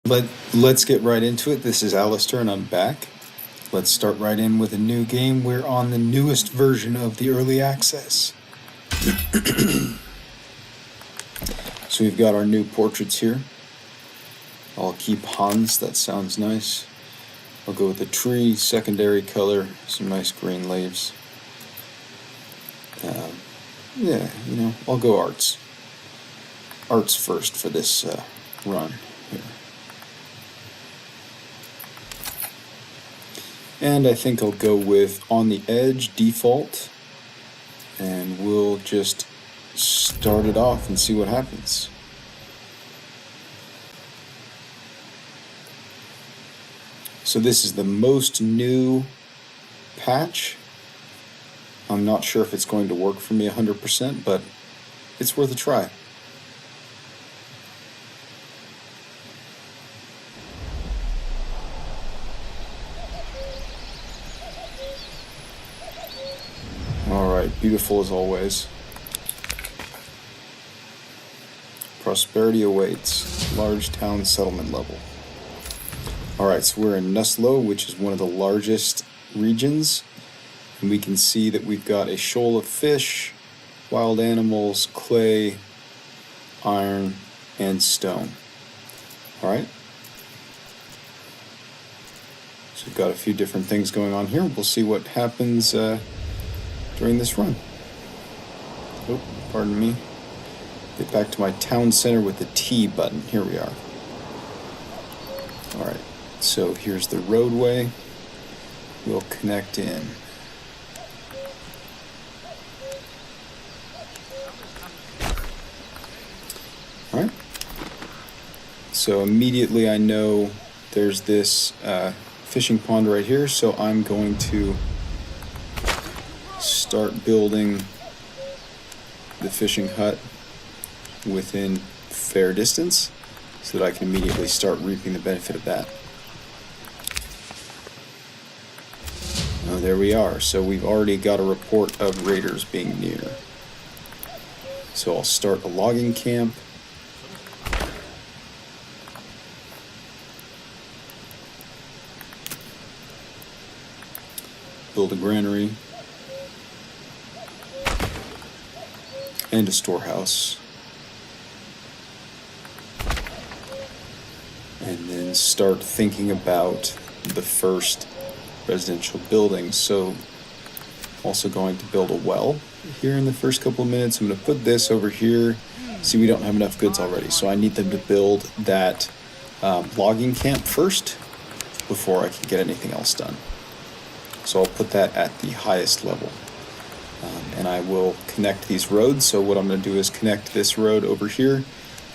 Let's get right into it. This is Alistair and I'm back. Let's start right in with a new game. We're on the newest version of the early access. So we've got our new portraits here. I'll keep Hans, that sounds nice. I'll go with the tree, secondary color, some nice green leaves. Yeah, I'll go arts. Arts first for this run here. And I think I'll go with on the edge default, and we'll just start it off and see what happens. So this is the most new patch. I'm not sure if it's going to work for me 100%, but it's worth a try. Alright, beautiful as always. Prosperity awaits. Large town settlement level. Alright, so we're in Nuslo, which is one of the largest regions. And we can see that we've got a shoal of fish, wild animals, clay, iron, and stone. Alright. So we've got a few different things going on here. We'll see what happens during this run. Oh, pardon me. Get back to my town center with the T button. Here we are. Alright, so here's the roadway. We'll connect in. Alright. So immediately I know there's this fishing pond right here, so I'm going to start building the fishing hut within fair distance so that I can immediately start reaping the benefit of that. Oh, there we are. So we've already got a report of raiders being near. So I'll start a logging camp. Build a granary. And a storehouse. And then start thinking about the first residential building. So also going to build a well here in the first couple of minutes. I'm going to put this over here. See, we don't have enough goods already, so I need them to build that logging camp first before I can get anything else done. So I'll put that at the highest level. And I will connect these roads. So what I'm going to do is connect this road over here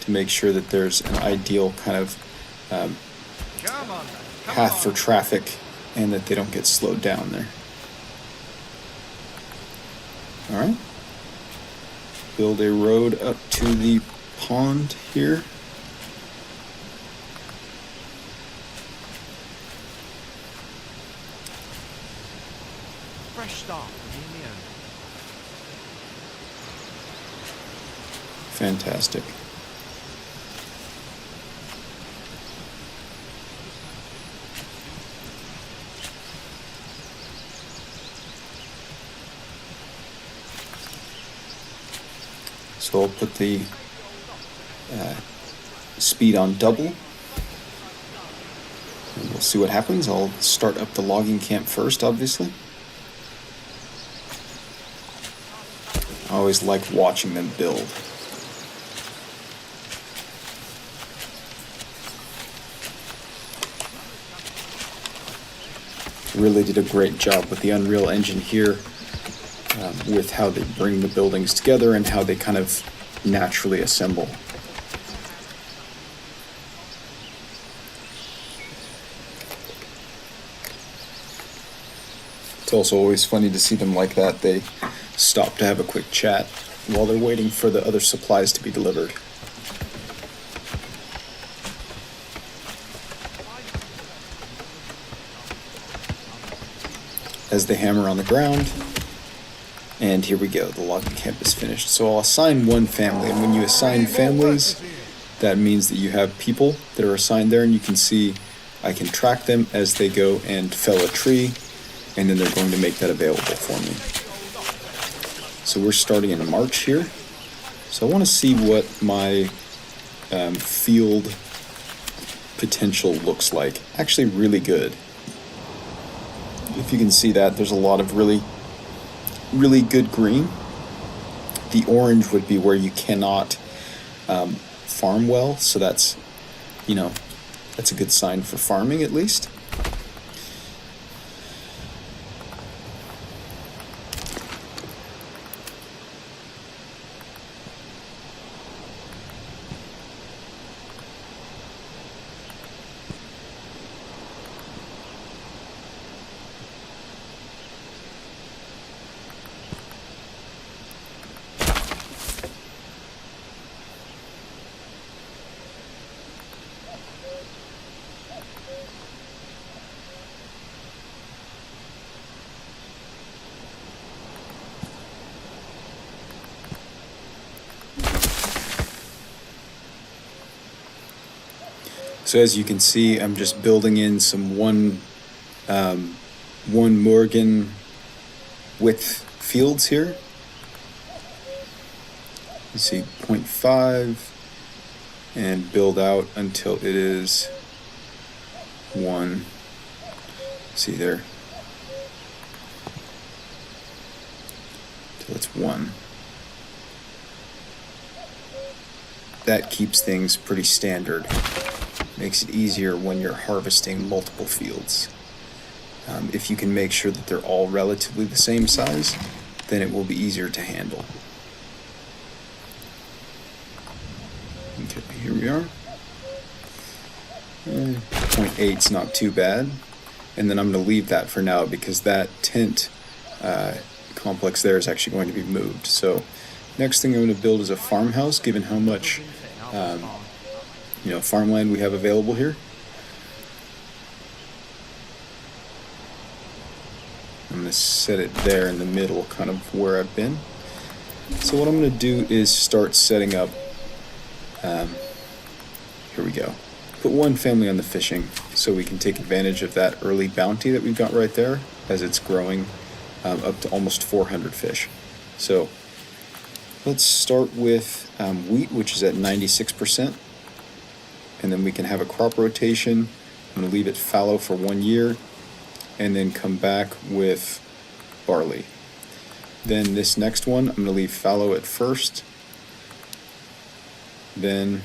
to make sure that there's an ideal kind of path for traffic and that they don't get slowed down there. Alright. Build a road up to the pond here. Fresh start. Fantastic. So I'll put the speed on double. And we'll see what happens. I'll start up the logging camp first, obviously. I always like watching them build. Really did a great job with the Unreal Engine here, with how they bring the buildings together and how they kind of naturally assemble. It's also always funny to see them like that. They stop to have a quick chat while they're waiting for the other supplies to be delivered. As they hammer on the ground. And here we go, the logging camp is finished. So I'll assign one family, and when you assign families, that means that you have people that are assigned there, and you can see I can track them as they go and fell a tree, and then they're going to make that available for me. So we're starting in March here. So I want to see what my field potential looks like. Actually really good. If you can see that, there's a lot of really good green. The orange would be where you cannot farm well, so that's a good sign for farming at least. So as you can see, I'm just building in some one Morgan width fields here. You see 0.5 and build out until it is 1. See there? Till it's 1. That keeps things pretty standard. Makes it easier when you're harvesting multiple fields. If you can make sure that they're all relatively the same size, then it will be easier to handle. Okay, here we are. 0.8's not too bad. And then I'm going to leave that for now because that tent complex there is actually going to be moved. So next thing I'm going to build is a farmhouse, given how much farmland we have available here. I'm going to set it there in the middle, kind of where I've been. So what I'm going to do is start setting up, here we go. Put one family on the fishing so we can take advantage of that early bounty that we've got right there as it's growing up to almost 400 fish. So let's start with wheat, which is at 96%. And then we can have a crop rotation. I'm going to leave it fallow for 1 year and then come back with barley. Then this next one, I'm going to leave fallow at first. Then,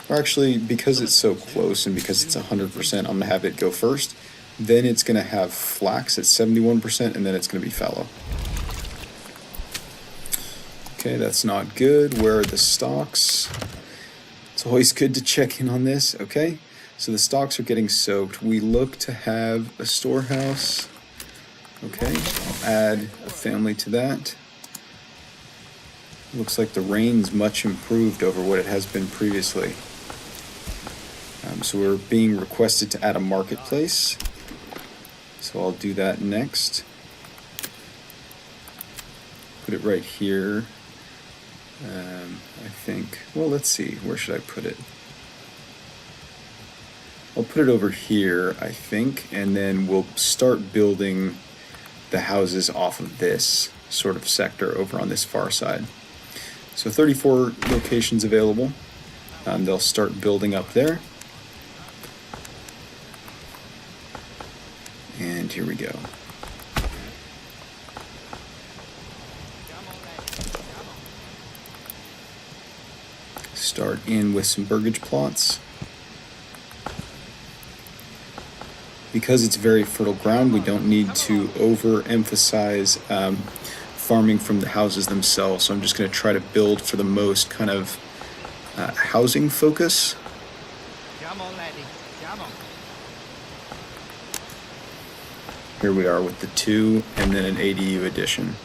or actually, because it's so close and because it's 100%, I'm going to have it go first. Then it's going to have flax at 71%, and then it's going to be fallow. Okay, that's not good. Where are the stalks? It's always good to check in on this. Okay, so the stalks are getting soaked. We look to have a storehouse. Okay, I'll add a family to that. Looks like the rain's much improved over what it has been previously. So we're being requested to add a marketplace. So I'll do that next. Put it right here. I think, well, let's see, where should I put it? I'll put it over here, I think, and then we'll start building the houses off of this sort of sector over on this far side. So 34 locations available. They'll start building up there. And here we go. Start in with some burgage plots. Because it's very fertile ground, we don't need to overemphasize farming from the houses themselves. So I'm just going to try to build for the most kind of housing focus. Come on, laddie. Come on. Here we are with the 2 and then an ADU addition.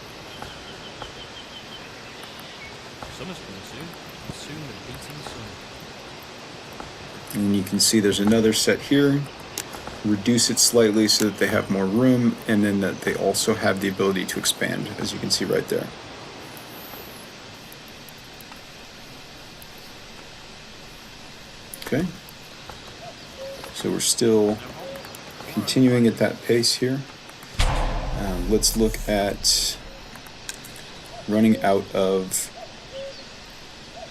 Summer's coming soon. Soon the beating sun. And you can see there's another set here. Reduce it slightly so that they have more room, and then that they also have the ability to expand, as you can see right there. Okay. So we're still continuing at that pace here. Let's look at running out of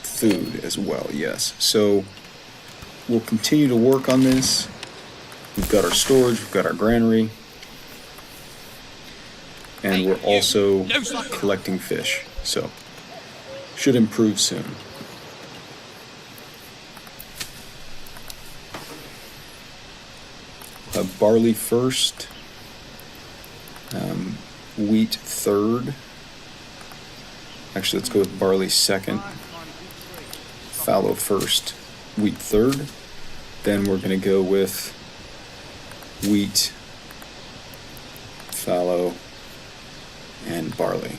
food as well. Yes. So we'll continue to work on this. We've got our storage, we've got our granary, and we're also collecting fish. So should improve soon. Barley first, wheat third. Actually, let's go with barley second, fallow first, wheat third. Then we're going to go with wheat, fallow, and barley.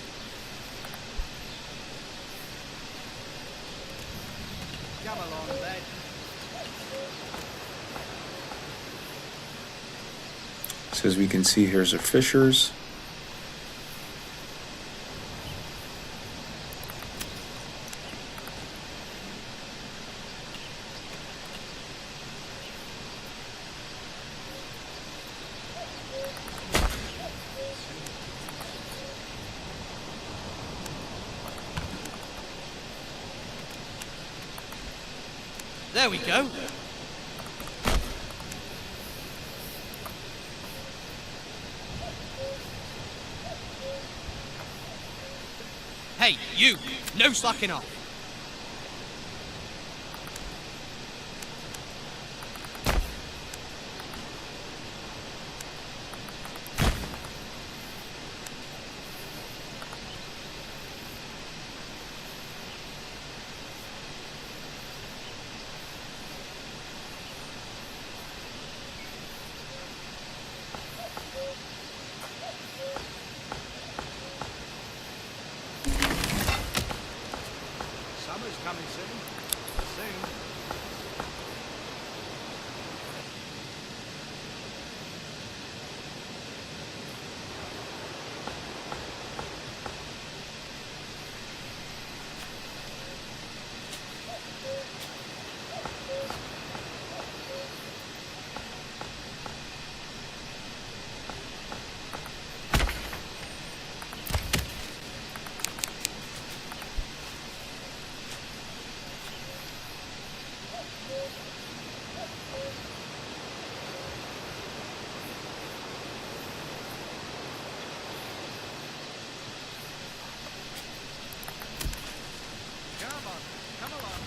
So as we can see, here's our fishers. There we go. Hey, you! No slacking off! Summer's coming soon. Soon. Come along.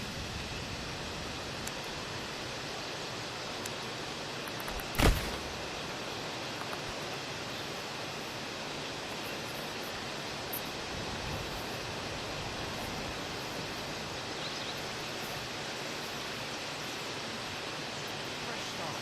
Fresh start.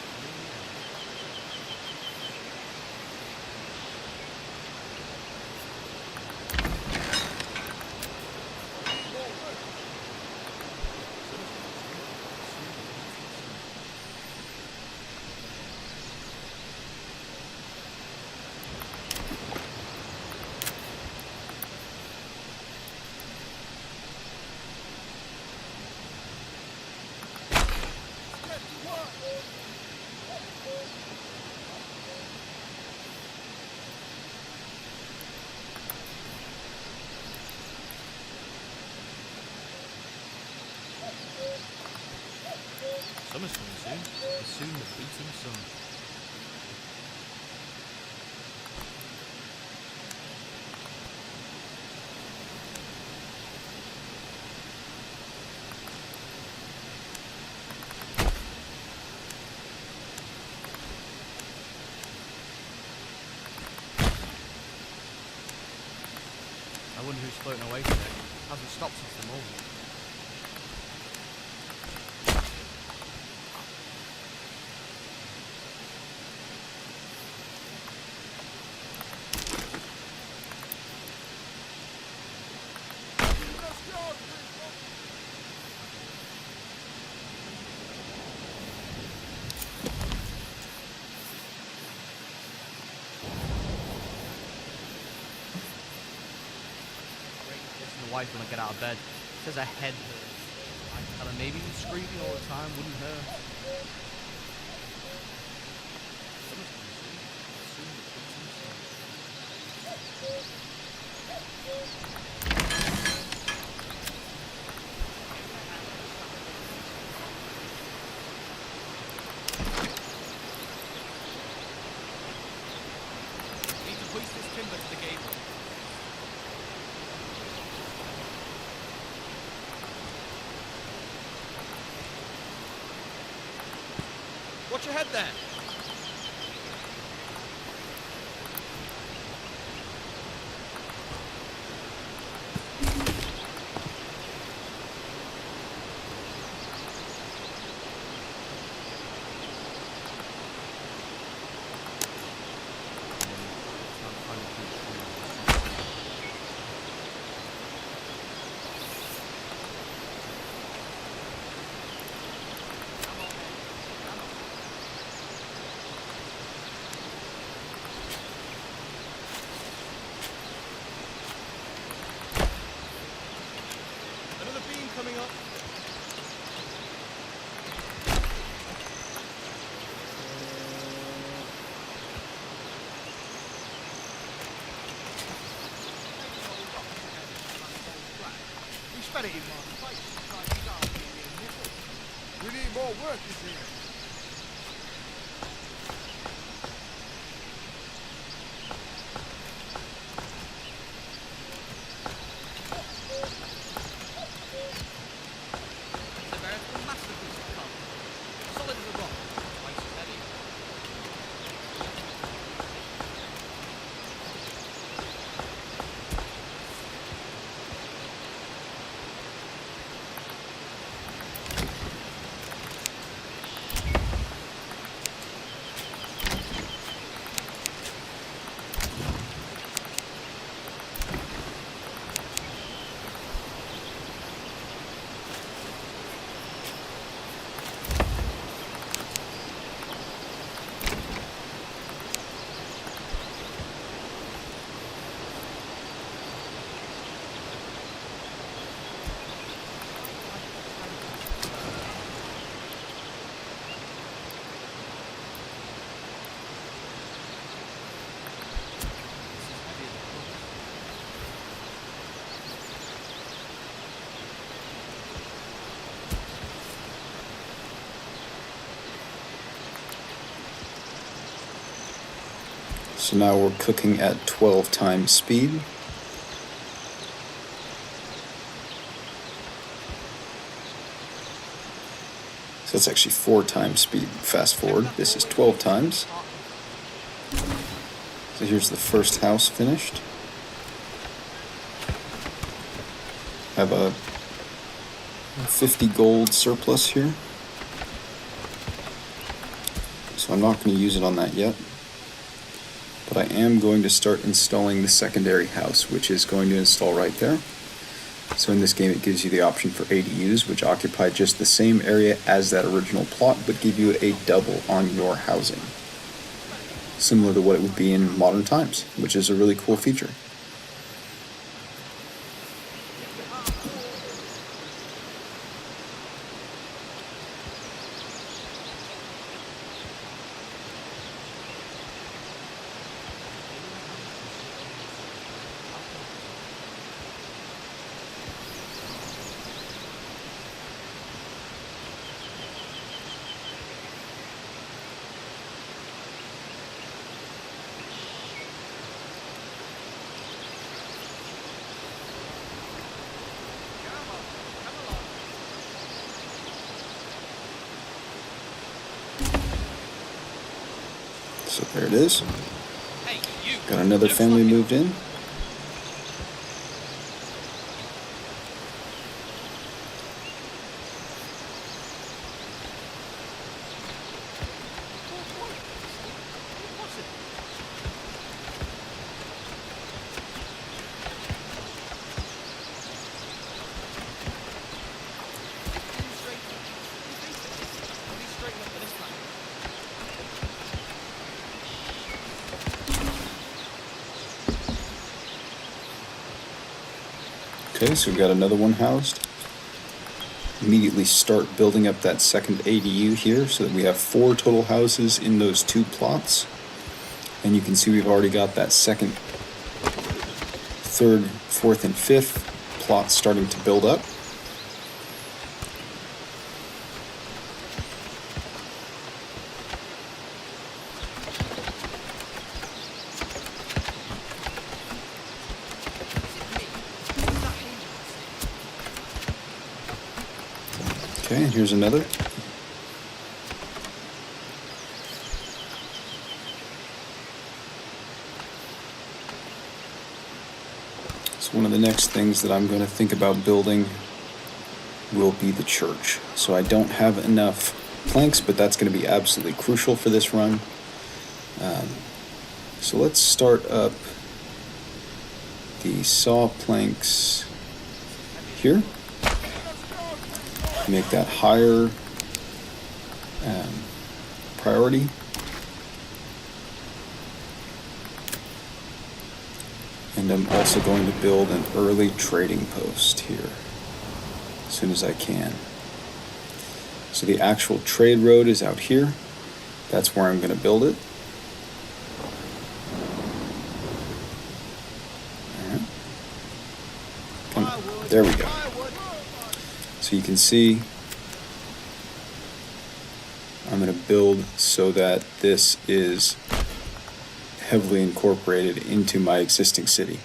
Summer's coming soon. And soon the beating sun. I wonder who's floating away today. Hasn't stopped since the morning. Wife when I get out of bed. Says her head hurts. And maybe screaming all the time wouldn't hurt. Summer's coming soon. Soon the kids need to hoist this timber to the gable. Watch your head there. Another beam coming up. We spent it in my face. Like he's asking me a nipple. We need more workers here. It's a veritable masterpiece of colour. Solid as a rock, twice as heavy. This is heavy as a rock. So now we're cooking at 12 times speed. So that's actually 4 times speed. Fast forward, this is 12 times. So here's the first house finished. I have a 50 gold surplus here. So I'm not going to use it on that yet. But I am going to start installing the secondary house, which is going to install right there. So in this game it gives you the option for ADUs, which occupy just the same area as that original plot, but give you a double on your housing. Similar to what it would be in modern times, which is a really cool feature. So there it is. Hey, you! Got another Don't family fuck it. moved in. What's it? Straighten up for this time. Okay, so we've got another one housed. immediately start building up that second ADU here so that we have 4 total houses in those 2 plots. And you can see we've already got that second, third, fourth, and fifth plot starting to build up. Okay, and here's another. So one of the next things that I'm going to think about building will be the church. So I don't have enough planks, but that's going to be absolutely crucial for this run. So let's start up the saw planks here. Make that higher priority. And I'm also going to build an early trading post here as soon as I can. So the actual trade road is out here. That's where I'm going to build it. All right. Come on. There we go. So you can see I'm going to build so that this is heavily incorporated into my existing city.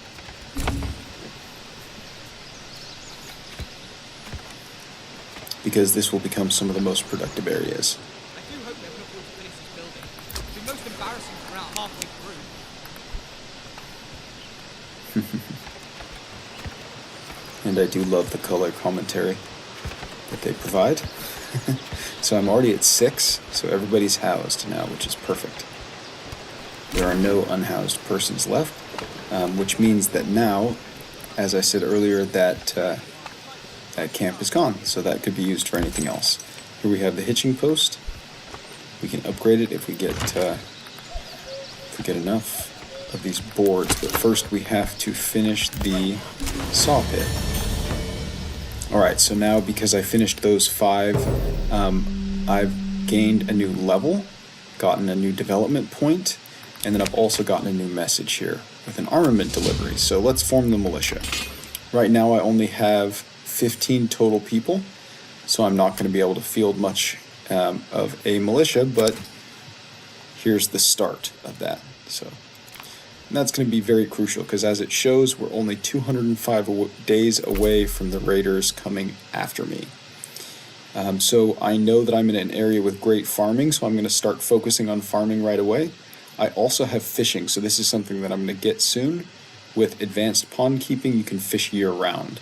Because this will become some of the most productive areas. I do hope they can afford to finish this building. It'd be most embarrassing if we're out halfway through. And I do love the color commentary that they provide. So I'm already at 6, so everybody's housed now, which is perfect. There are no unhoused persons left, which means that now, as I said earlier, that camp is gone, so that could be used for anything else. Here we have the hitching post. We can upgrade it if we get enough of these boards, but first we have to finish the saw pit. Alright, so now because I finished those 5, I've gained a new level, gotten a new development point, and then I've also gotten a new message here with an armament delivery. So let's form the militia. Right now I only have 15 total people, so I'm not going to be able to field much of a militia, but here's the start of that. So and that's going to be very crucial because as it shows, we're only 205 days away from the raiders coming after me. So I know that I'm in an area with great farming, so I'm going to start focusing on farming right away. I also have fishing, so this is something that I'm going to get soon. With advanced pond keeping, you can fish year-round.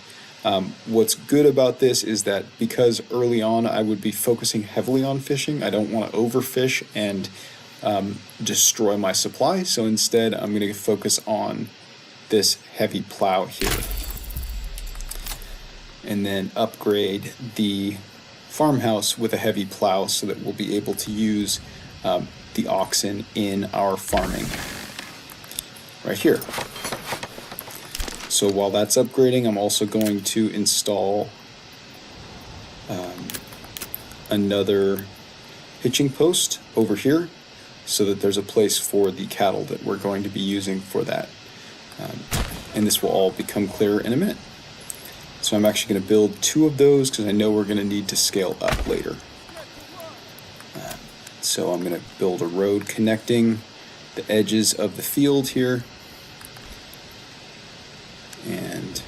What's good about this is that because early on I would be focusing heavily on fishing, I don't want to overfish and destroy my supply, so instead I'm going to focus on this heavy plow here. And then upgrade the farmhouse with a heavy plow so that we'll be able to use the oxen in our farming right here. So while that's upgrading, I'm also going to install another hitching post over here so that there's a place for the cattle that we're going to be using for that. And this will all become clearer in a minute. So I'm actually going to build 2 of those because I know we're going to need to scale up later. So I'm going to build a road connecting the edges of the field here and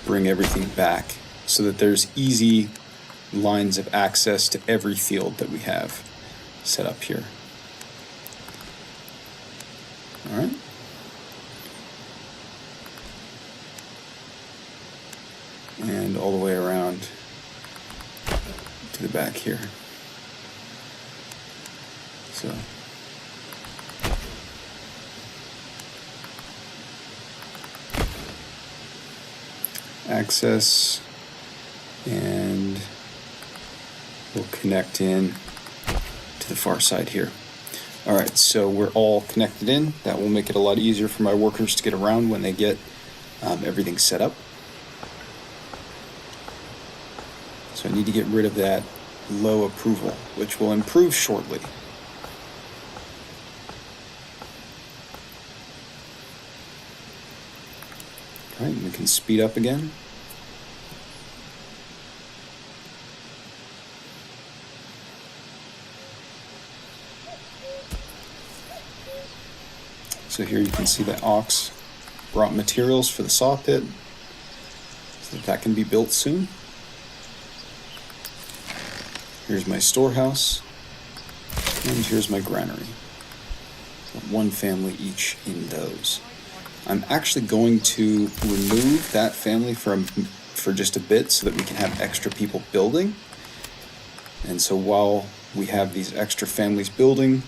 bring everything back so that there's easy lines of access to every field that we have set up here. All right. And all the way around to the back here. So access, and we'll connect in to the far side here. All right, so we're all connected in. That will make it a lot easier for my workers to get around when they get everything set up. So I need to get rid of that low approval, which will improve shortly. All right, we can speed up again. So here you can see that ox brought materials for the saw pit, so that can be built soon. Here's my storehouse, and here's my granary. So one family each in those. I'm actually going to remove that family for just a bit so that we can have extra people building. And so while we have these extra families building,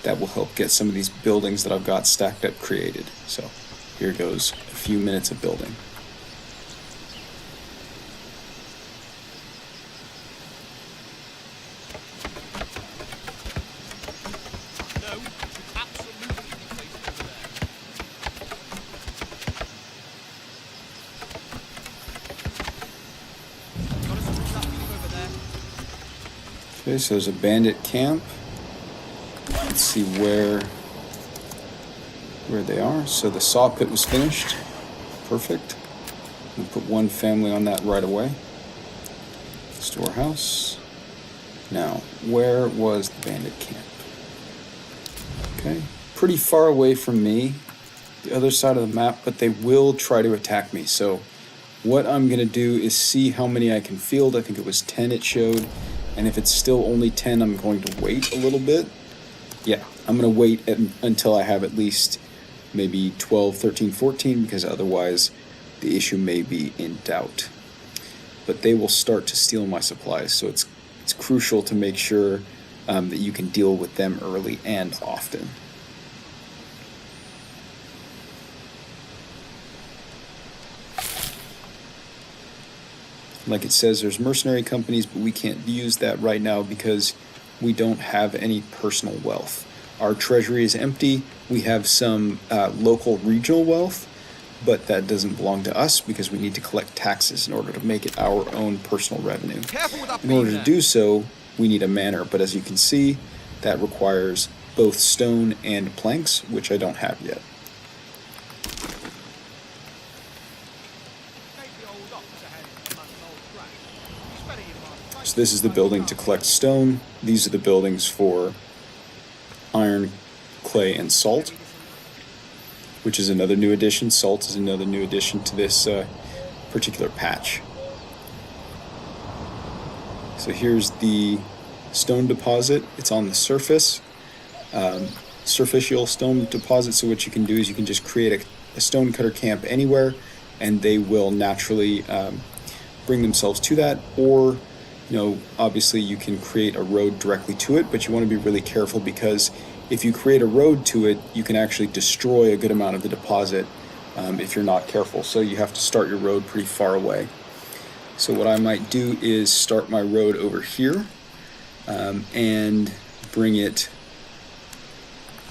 that will help get some of these buildings that I've got stacked up created. So here goes a few minutes of building. No, you should absolutely be placed over there. Gotta switch that beam over there. Okay, so there's a bandit camp. Let's see where they are. So the saw pit was finished. Perfect. We'll put one family on that right away. Storehouse. Now, where was the bandit camp? Okay, pretty far away from me, the other side of the map, but they will try to attack me. So what I'm gonna do is see how many I can field. I think it was 10 it showed. And if it's still only 10, I'm going to wait a little bit. Yeah, I'm going to wait until I have at least maybe 12, 13, 14, because otherwise the issue may be in doubt. But they will start to steal my supplies, so it's crucial to make sure that you can deal with them early and often. Like it says, there's mercenary companies, but we can't use that right now because we don't have any personal wealth. Our treasury is empty. We have some local regional wealth, but that doesn't belong to us because we need to collect taxes in order to make it our own personal revenue. Careful with that In order beam to there. do so, we need a manor, but as you can see, that requires both stone and planks, which I don't have yet. Take the old ox ahead of the old crack. You spent it in my So this is the building to collect stone. These are the buildings for iron, clay, and salt, which is another new addition. Salt is another new addition to this particular patch. So here's the stone deposit. It's on the surface, superficial stone deposit. So what you can do is you can just create a stone cutter camp anywhere, and they will naturally bring themselves to that. Or, obviously you can create a road directly to it, but you want to be really careful because if you create a road to it, you can actually destroy a good amount of the deposit if you're not careful. So you have to start your road pretty far away. So what I might do is start my road over here and bring it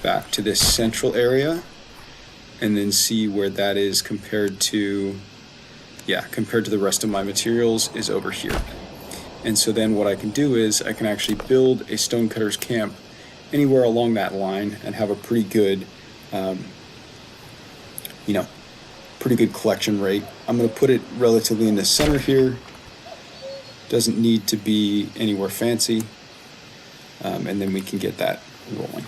back to this central area and then see where that is compared to the rest of my materials is over here. And so then what I can do is I can actually build a stonecutter's camp anywhere along that line and have a pretty good, pretty good collection rate. I'm going to put it relatively in the center here. Doesn't need to be anywhere fancy. And then we can get that rolling.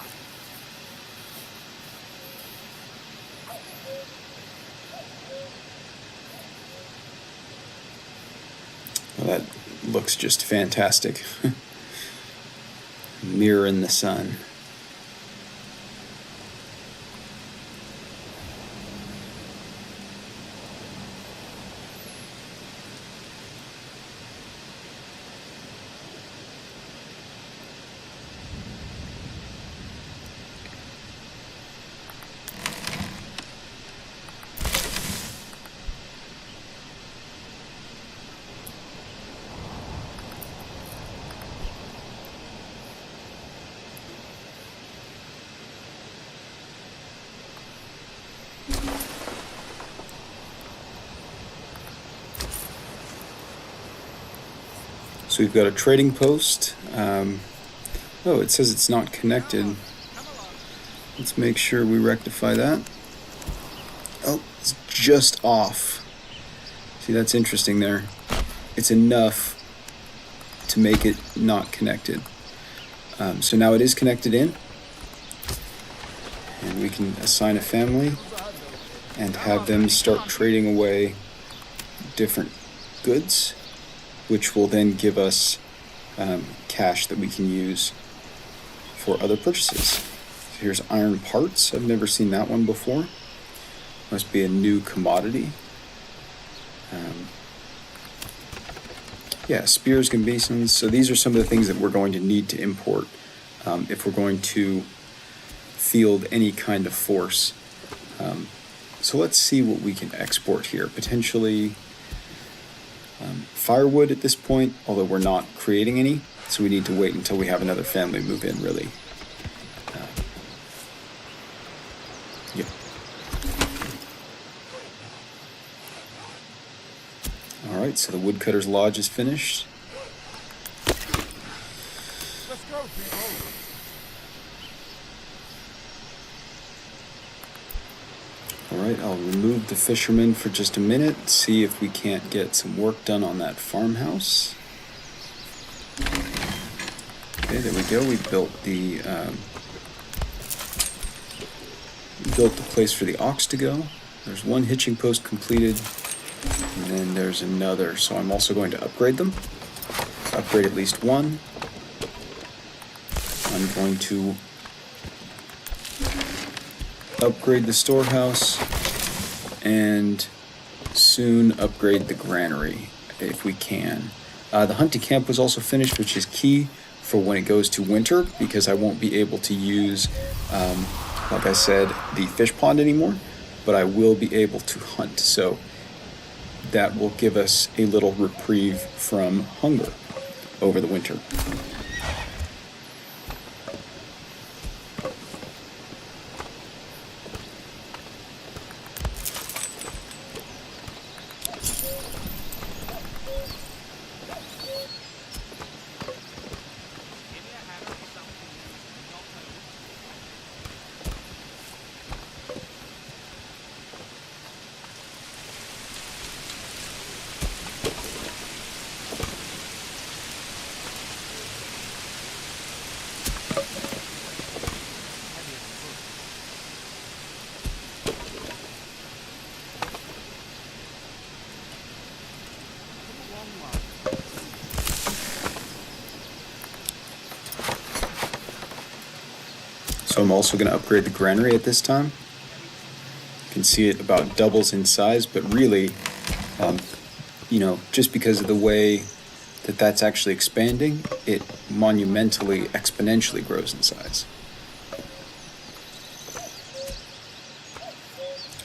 Well, that looks just fantastic. Mirror in the sun. So we've got a trading post. Oh, it says it's not connected. Let's make sure we rectify that. Oh, it's just off. See, that's interesting there. It's enough to make it not connected. So now it is connected in. And we can assign a family and have them start trading away different goods, which will then give us cash that we can use for other purchases. So here's iron parts. I've never seen that one before. Must be a new commodity. Yeah, spears and basins. So these are some of the things that we're going to need to import if we're going to field any kind of force. So let's see what we can export here. Potentially firewood at this point, although we're not creating any. So we need to wait until we have another family move in, really. Yeah. All right, so the woodcutter's lodge is finished. Let's go, people. All right, I'll remove the fisherman for just a minute, see if we can't get some work done on that farmhouse. Okay, there we go. We built the place for the ox to go. There's one hitching post completed, and then there's another. So I'm also going to upgrade them. Upgrade at least one. I'm going to upgrade the storehouse and soon upgrade the granary if we can. The hunting camp was also finished, which is key for when it goes to winter, because I won't be able to use, like I said, the fish pond anymore, but I will be able to hunt. So that will give us a little reprieve from hunger over the winter. So I'm also going to upgrade the granary at this time. You can see it about doubles in size, but really, just because of the way that that's actually expanding, it monumentally, exponentially grows in size.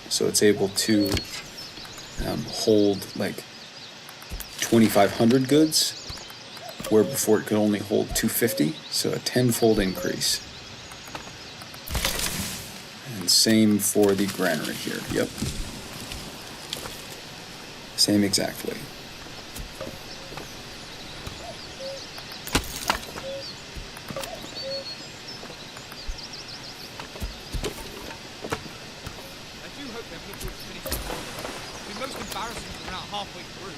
So it's able to hold like 2,500 goods, where before it could only hold 250, so a tenfold increase. And same for the granary here, yep. Same exactly. I do hope they've looked towards finished. It'd be most embarrassing if we're out halfway through.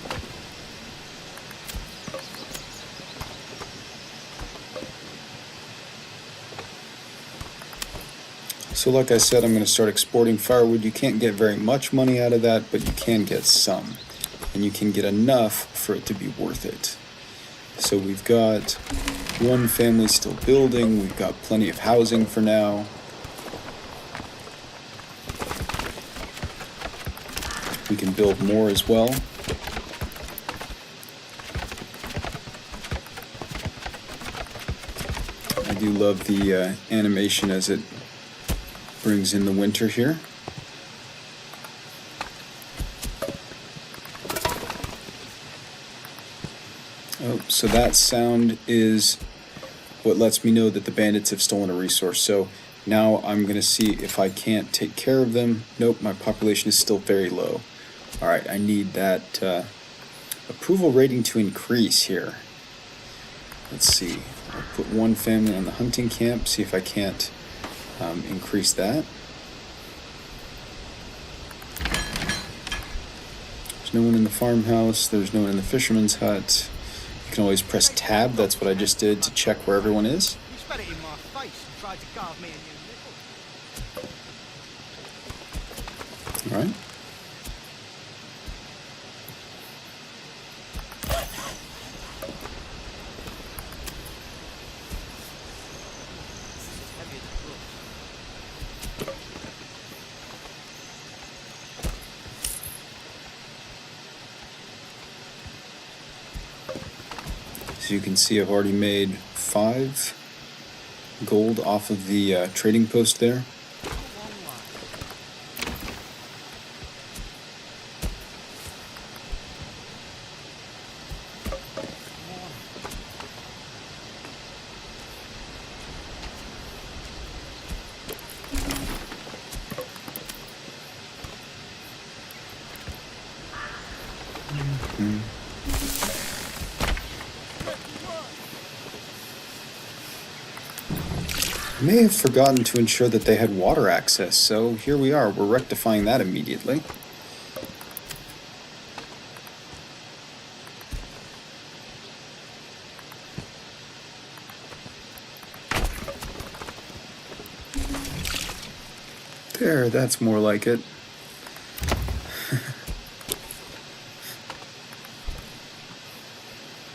So like I said, I'm going to start exporting firewood. You can't get very much money out of that, but you can get some. And you can get enough for it to be worth it. So we've got one family still building. We've got plenty of housing for now. We can build more as well. I do love the animation as it brings in the winter here. Oh, so that sound is what lets me know that the bandits have stolen a resource. So now I'm going to see if I can't take care of them. Nope, my population is still very low. All right, I need that approval rating to increase here. let's see. I'll put one family on the hunting camp, see if I can't increase that. There's no one in the farmhouse. There's no one in the fisherman's hut. You can always press tab. That's what I just did to check where everyone is. You spat it in my face and tried to carve me a new nipple. All right. Heavy as a book. So you can see I've already made 5 gold off of the trading post there. A long line. Come on. I may have forgotten to ensure that they had water access, so here we are. We're rectifying that immediately. There, that's more like it.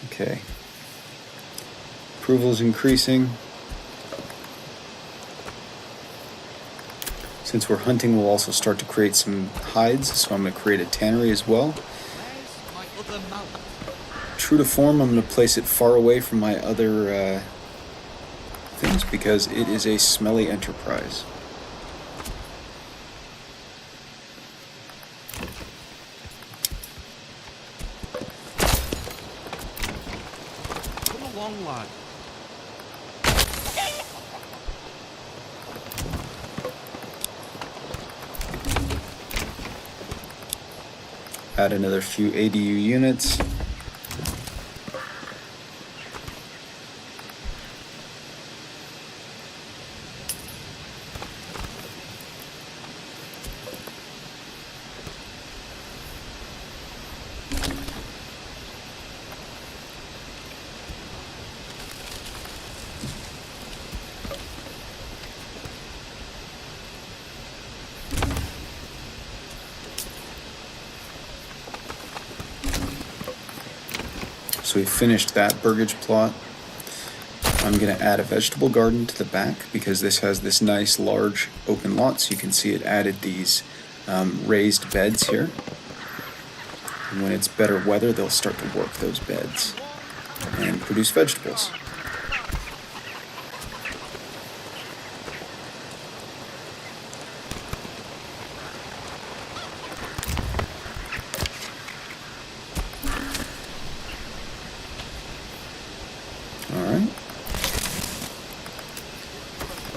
Okay. Approval's increasing. Since we're hunting, we'll also start to create some hides, so I'm going to create a tannery as well. Where's my other mount? True to form, I'm going to place it far away from my other things because it is a smelly enterprise. Come along, lad. Add another few ADU units. So we finished that burgage plot. I'm going to add a vegetable garden to the back because this has this nice large open lot, so you can see it added these raised beds here. And when it's better weather, they'll start to work those beds and produce vegetables.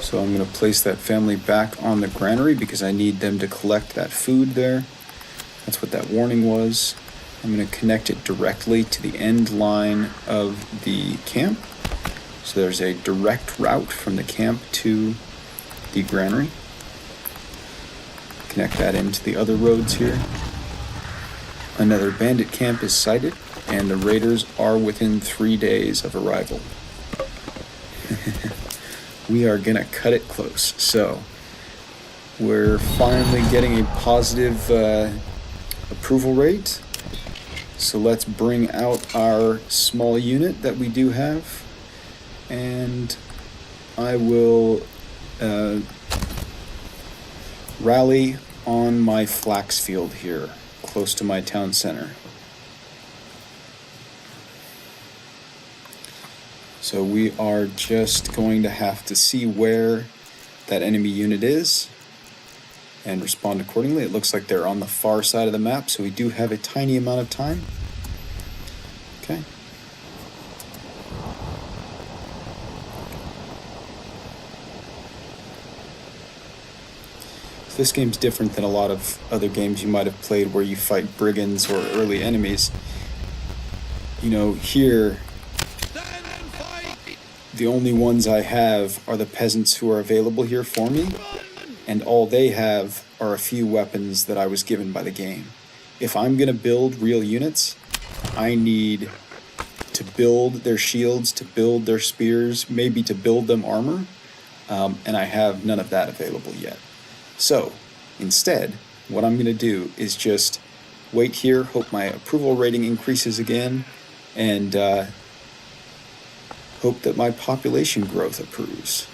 So I'm going to place that family back on the granary because I need them to collect that food there. That's what that warning was. I'm going to connect it directly to the end line of the camp. So there's a direct route from the camp to the granary. Connect that into the other roads here. Another bandit camp is sighted, and the raiders are within 3 days of arrival. We are gonna cut it close. So we're finally getting a positive approval rate. So let's bring out our small unit that we do have, and I will rally on my flax field here, close to my town center. So we are just going to have to see where that enemy unit is and respond accordingly. It looks like they're on the far side of the map, so we do have a tiny amount of time. Okay. So this game's different than a lot of other games you might have played where you fight brigands or early enemies. You know, here Stand and fight! the only ones I have are the peasants who are available here for me, and all they have are a few weapons that I was given by the game. If I'm going to build real units, I need to build their shields, to build their spears, maybe to build them armor, and I have none of that available yet. So, instead, what I'm going to do is just wait here, hope my approval rating increases again, and hope that my population growth approves,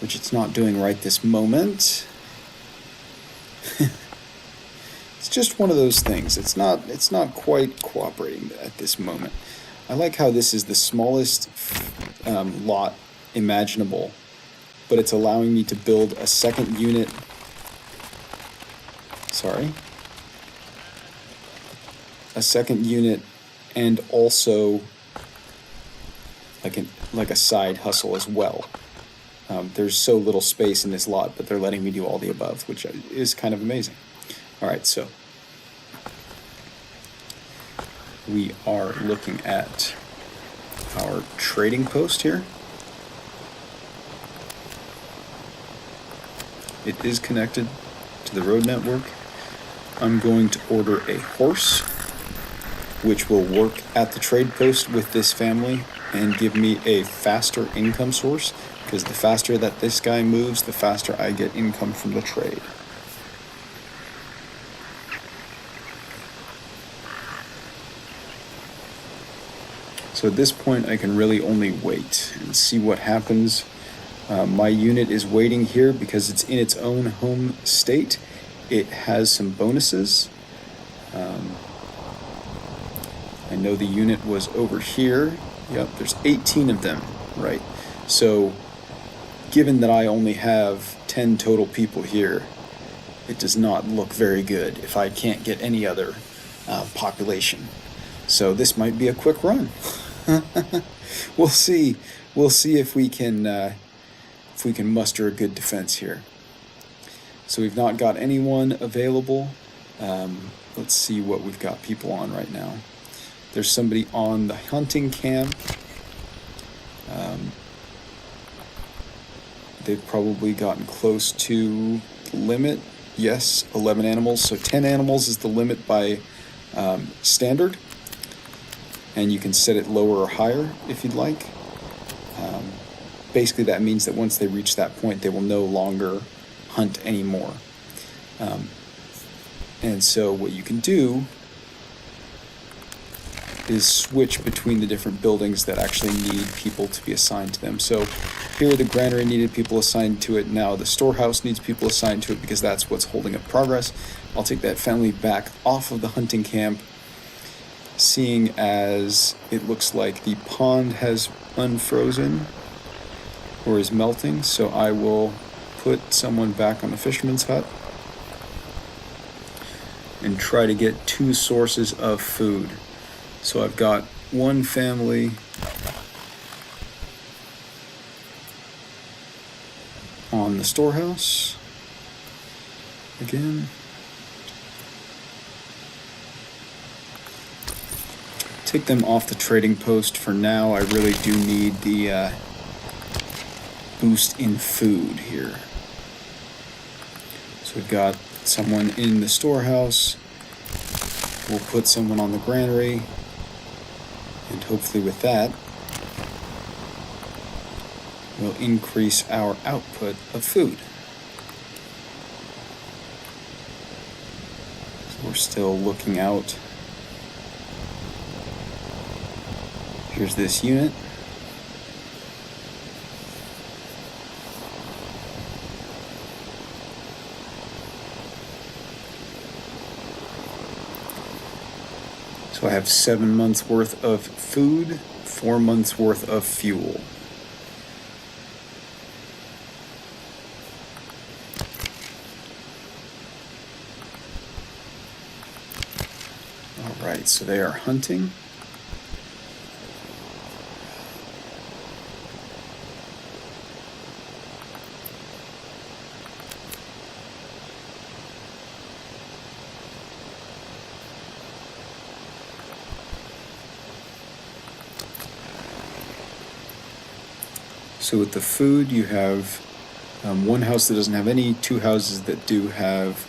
which it's not doing right this moment. It's just one of those things. It's not quite cooperating at this moment. I like how this is the smallest lot imaginable, but it's allowing me to build a second unit. A second unit, and also like a side hustle as well. There's so little space in this lot, but they're letting me do all the above, which is kind of amazing. All right, so we are looking at our trading post here. It is connected to the road network. I'm going to order a horse, which will work at the trade post with this family and give me a faster income source, because the faster that this guy moves, the faster I get income from the trade. So at this point, I can really only wait and see what happens. My unit is waiting here because it's in its own home state. It has some bonuses. I know the unit was over here. Yep, there's 18 of them, right? So given that I only have 10 total people here, it does not look very good if I can't get any other population. So this might be a quick run. We'll see. We'll see if we can muster a good defense here. So we've not got anyone available. Let's see what we've got people on right now. There's somebody on the hunting camp. They've probably gotten close to the limit. Yes, 11 animals. So 10 animals is the limit by standard. And you can set it lower or higher if you'd like. Basically, that means that once they reach that point, they will no longer hunt anymore. And so what you can do is switch between the different buildings that actually need people to be assigned to them. So here the granary needed people assigned to it. Now the storehouse needs people assigned to it because that's what's holding up progress. I'll take that family back off of the hunting camp, seeing as it looks like the pond has unfrozen or is melting. So I will put someone back on the fisherman's hut and try to get 2 sources of food. So I've got one family on the storehouse again. Take them off the trading post for now. I really do need the boost in food here. So we've got someone in the storehouse. We'll put someone on the granary. And hopefully with that, we'll increase our output of food. So we're still looking out. Here's this unit. So I have 7 months worth of food, 4 months worth of fuel. All right, so they are hunting. So with the food, you have one house that doesn't have any, two houses that do have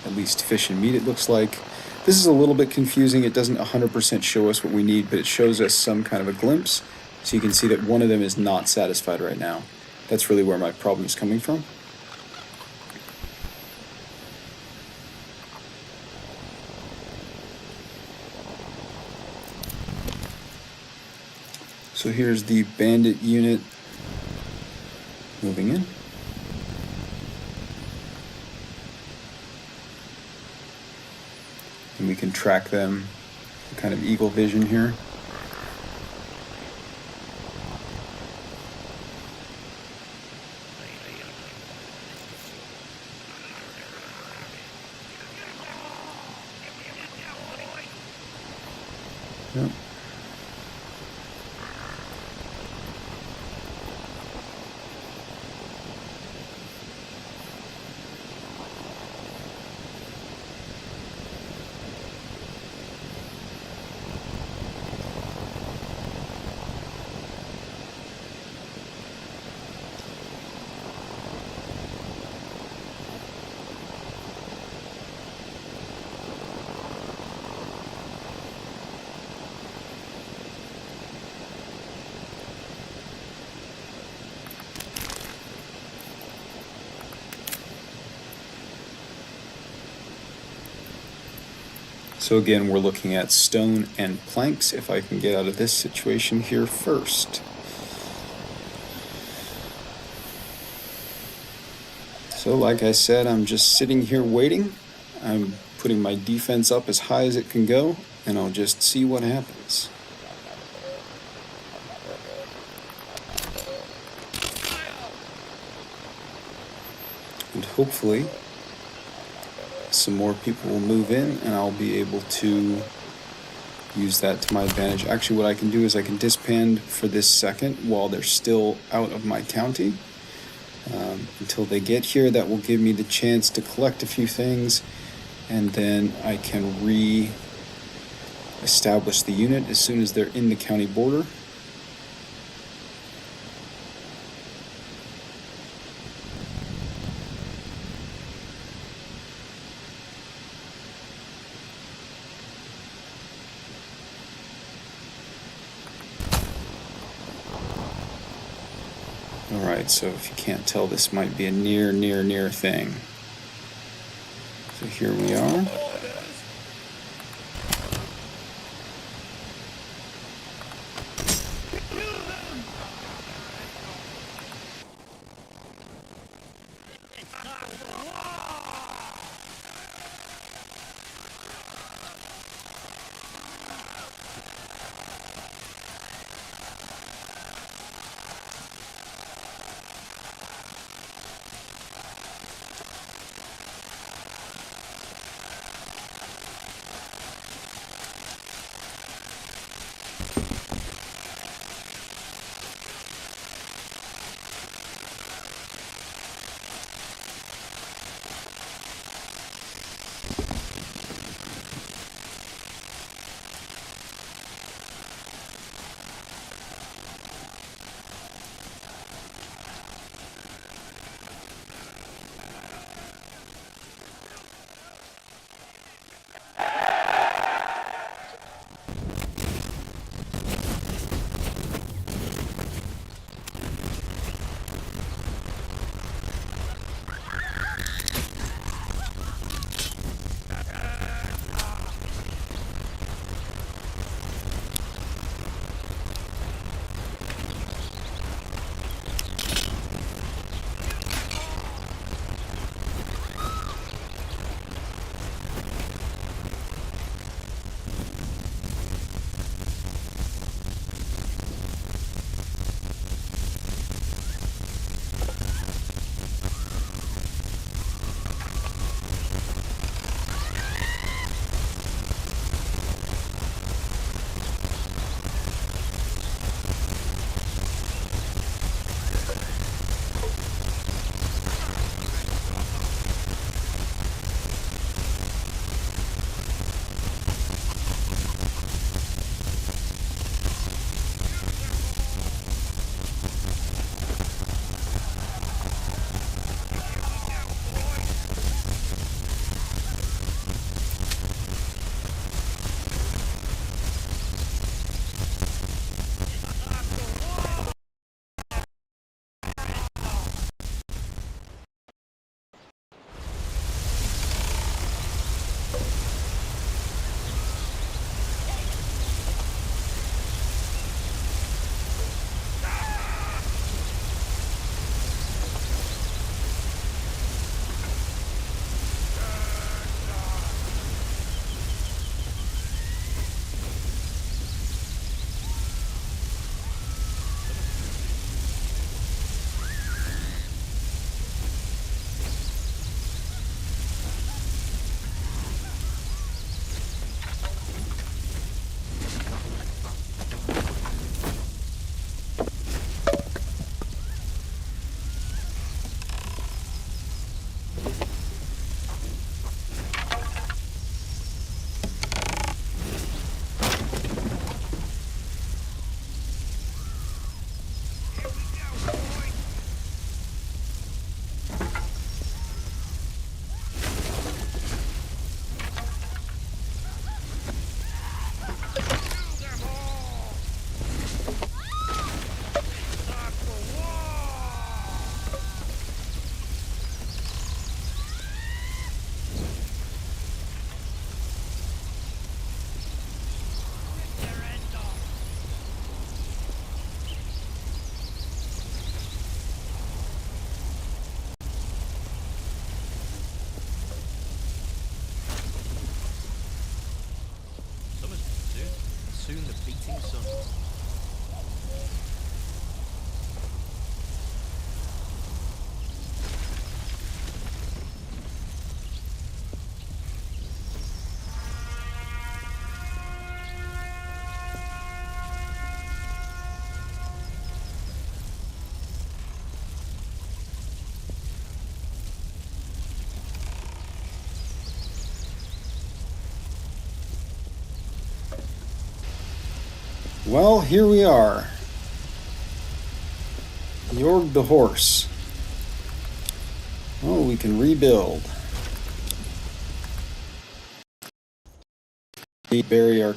at least fish and meat, it looks like. This is a little bit confusing. It doesn't 100% show us what we need, but it shows us some kind of a glimpse. So you can see that one of them is not satisfied right now. That's really where my problem is coming from. So here's the bandit unit moving in. And we can track them, kind of eagle vision here. Yep. So again, we're looking at stone and planks, if I can get out of this situation here first. So like I said, I'm just sitting here waiting. I'm putting my defense up as high as it can go, and I'll just see what happens. And hopefully some more people will move in and I'll be able to use that to my advantage. Actually, what I can do is I can disband for this second while they're still out of my county. Until they get here, that will give me the chance to collect a few things, and then I can re-establish the unit as soon as they're in the county border. Alright, so if you can't tell, this might be a near thing. So here we are. soon the beating sun. Well, here we are. Jorg the horse. Oh, we can rebuild. We bury our